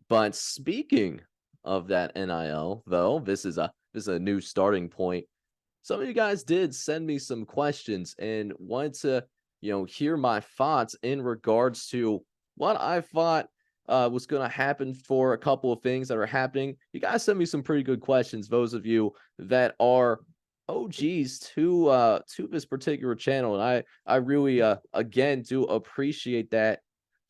But speaking of that NIL, though, this is a new starting point. Some of you guys did send me some questions and wanted to, hear my thoughts in regards to what I thought was going to happen for a couple of things that are happening. You guys sent me some pretty good questions. Those of you that are OGs to this particular channel, and I really again do appreciate that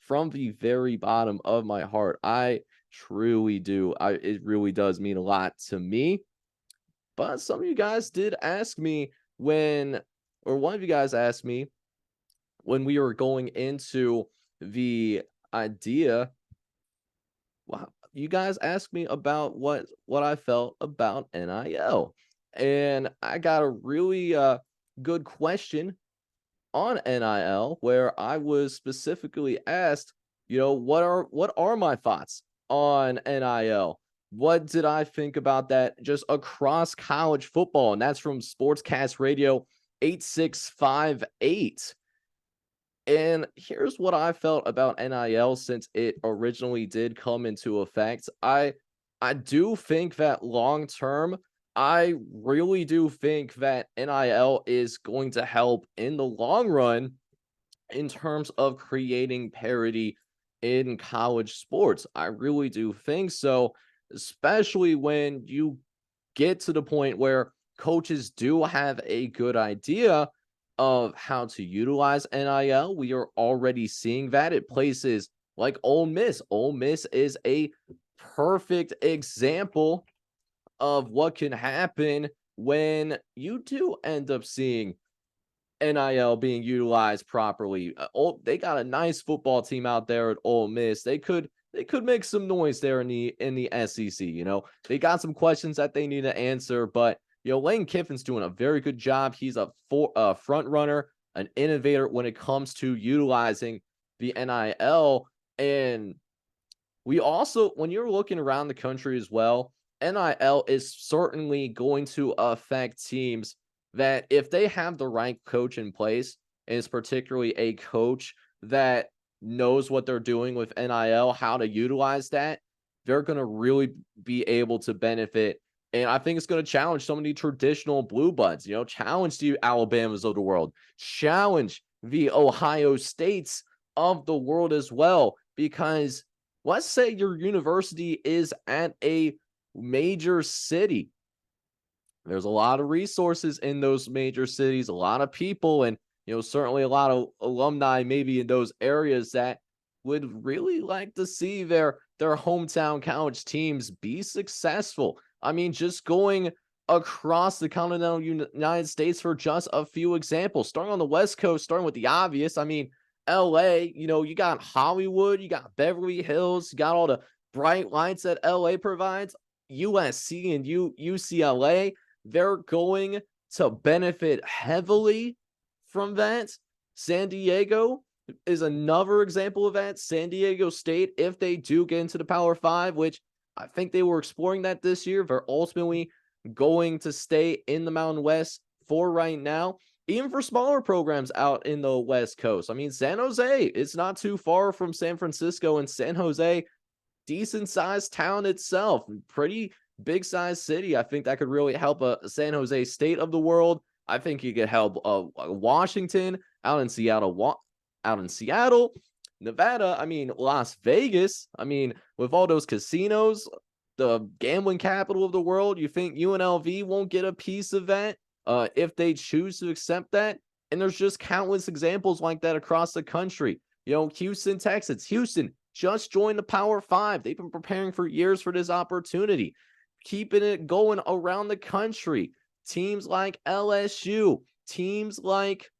from the very bottom of my heart. I truly do. It really does mean a lot to me. But some of you guys did ask me when, or one of you guys asked me when we were going into the idea. Wow, you guys asked me about what I felt about NIL, and I got a really good question on NIL where I was specifically asked, what are my thoughts on NIL? What did I think about that just across college football? And that's from Sportscast Radio 8658. And here's what I felt about NIL since it originally did come into effect. I do think that long term, I really do think that NIL is going to help in the long run in terms of creating parity in college sports. I really do think so, especially when you get to the point where coaches do have a good idea of how to utilize NIL. We are already seeing that at places like Ole Miss. Ole Miss is a perfect example of what can happen when you do end up seeing NIL being utilized properly. They got a nice football team out there at Ole Miss. They could make some noise there in the SEC. They got some questions that they need to answer, but Lane Kiffin's doing a very good job. He's a front runner, an innovator when it comes to utilizing the NIL. And we also, when you're looking around the country as well, NIL is certainly going to affect teams that if they have the right coach in place, and it's particularly a coach that knows what they're doing with NIL, how to utilize that, they're going to really be able to benefit. And I think it's going to challenge some of the traditional blue buds, challenge the Alabamas of the world, challenge the Ohio States of the world as well. Because let's say your university is at a major city. There's a lot of resources in those major cities, a lot of people, and certainly a lot of alumni maybe in those areas that would really like to see their hometown college teams be successful. I mean, just going across the continental United States for just a few examples, starting on the West Coast, starting with the obvious. I mean, LA, you got Hollywood, you got Beverly Hills, you got all the bright lights that LA provides. USC and UCLA, they're going to benefit heavily from that. San Diego is another example of that. San Diego State, if they do get into the Power Five, which I think they were exploring that this year, they're ultimately going to stay in the Mountain West for right now. Even for smaller programs out in the West Coast. I mean, San Jose, it's not too far from San Francisco, and San Jose, decent sized town itself, pretty big sized city. I think that could really help a San Jose State of the world. I think you could help Washington out in Seattle, Nevada. I mean, Las Vegas. I mean, with all those casinos, the gambling capital of the world, you think UNLV won't get a piece of that if they choose to accept that? And there's just countless examples like that across the country. Houston, Texas. Houston just joined the Power Five. They've been preparing for years for this opportunity, keeping it going around the country. Teams like LSU, teams like,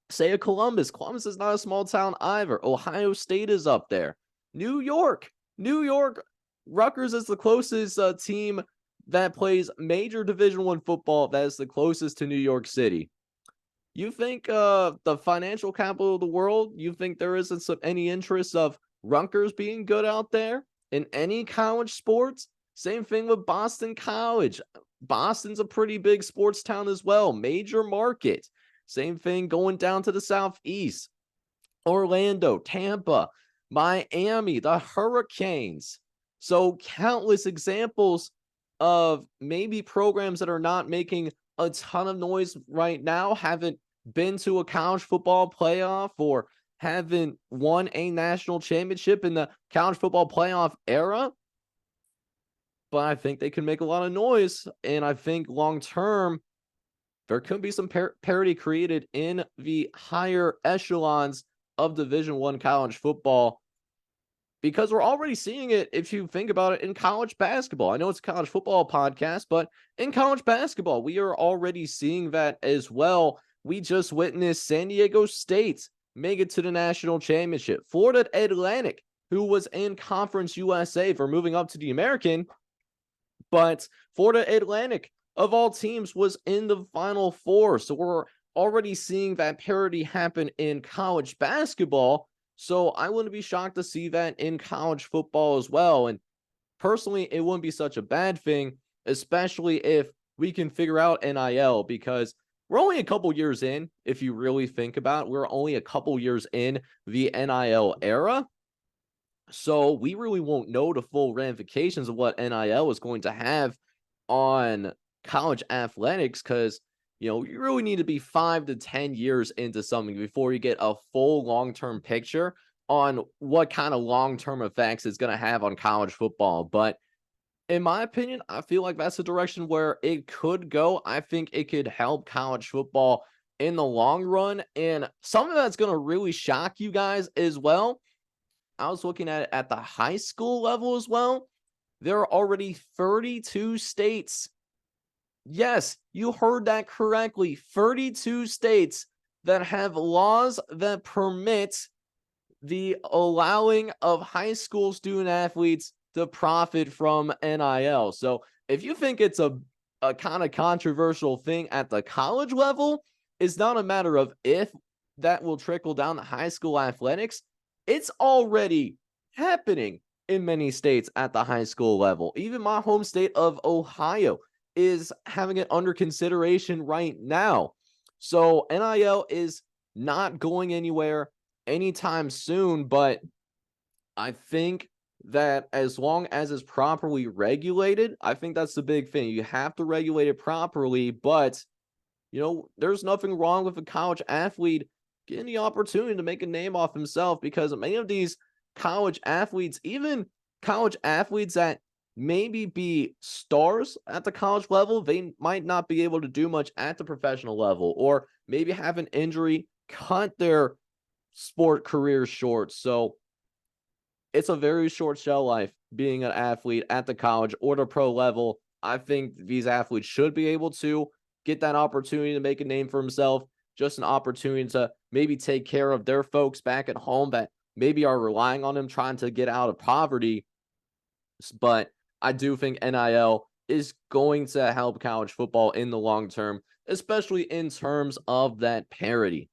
say, a Columbus. Columbus is not a small town either. Ohio State is up there. New York, Rutgers is the closest team that plays major Division I football that is the closest to New York City. You think the financial capital of the world, you think there isn't any interest of Rutgers being good out there in any college sports? Same thing with Boston College. Boston's a pretty big sports town as well, major market. Same thing going down to the southeast. Orlando, Tampa, Miami, the Hurricanes. So countless examples of maybe programs that are not making a ton of noise right now, haven't been to a college football playoff or haven't won a national championship in the college football playoff era, but I think they can make a lot of noise. And I think long term, there could be some parity created in the higher echelons of Division I college football because we're already seeing it if you think about it in college basketball. I know it's a college football podcast, but in college basketball, we are already seeing that as well. We just witnessed San Diego State make it to the national championship. Florida Atlantic, who was in Conference USA for moving up to the American, but Florida Atlantic, of all teams, was in the Final Four. So we're already seeing that parity happen in college basketball. So I wouldn't be shocked to see that in college football as well. And personally, it wouldn't be such a bad thing, especially if we can figure out NIL, because we're only a couple years in. If you really think about it, we're only a couple years in the NIL era. So we really won't know the full ramifications of what NIL is going to have on college athletics because, you really need to be 5 to 10 years into something before you get a full long-term picture on what kind of long-term effects it's going to have on college football. But in my opinion, I feel like that's the direction where it could go. I think it could help college football in the long run. And something that's going to really shock you guys as well, I was looking at it at the high school level as well. There are already 32 states. Yes, you heard that correctly. 32 states that have laws that permit the allowing of high school student athletes to profit from NIL. So if you think it's a kind of controversial thing at the college level, it's not a matter of if that will trickle down to high school athletics. It's already happening in many states at the high school level. Even my home state of Ohio is having it under consideration right now. So NIL is not going anywhere anytime soon, but I think that as long as it's properly regulated, I think that's the big thing. You have to regulate it properly, but there's nothing wrong with a college athlete getting the opportunity to make a name off himself because many of these college athletes, even college athletes that maybe be stars at the college level, they might not be able to do much at the professional level or maybe have an injury, cut their sport career short. So it's a very short shelf life being an athlete at the college or the pro level. I think these athletes should be able to get that opportunity to make a name for himself, just an opportunity to maybe take care of their folks back at home that maybe are relying on him trying to get out of poverty. But I do think NIL is going to help college football in the long term, especially in terms of that parity.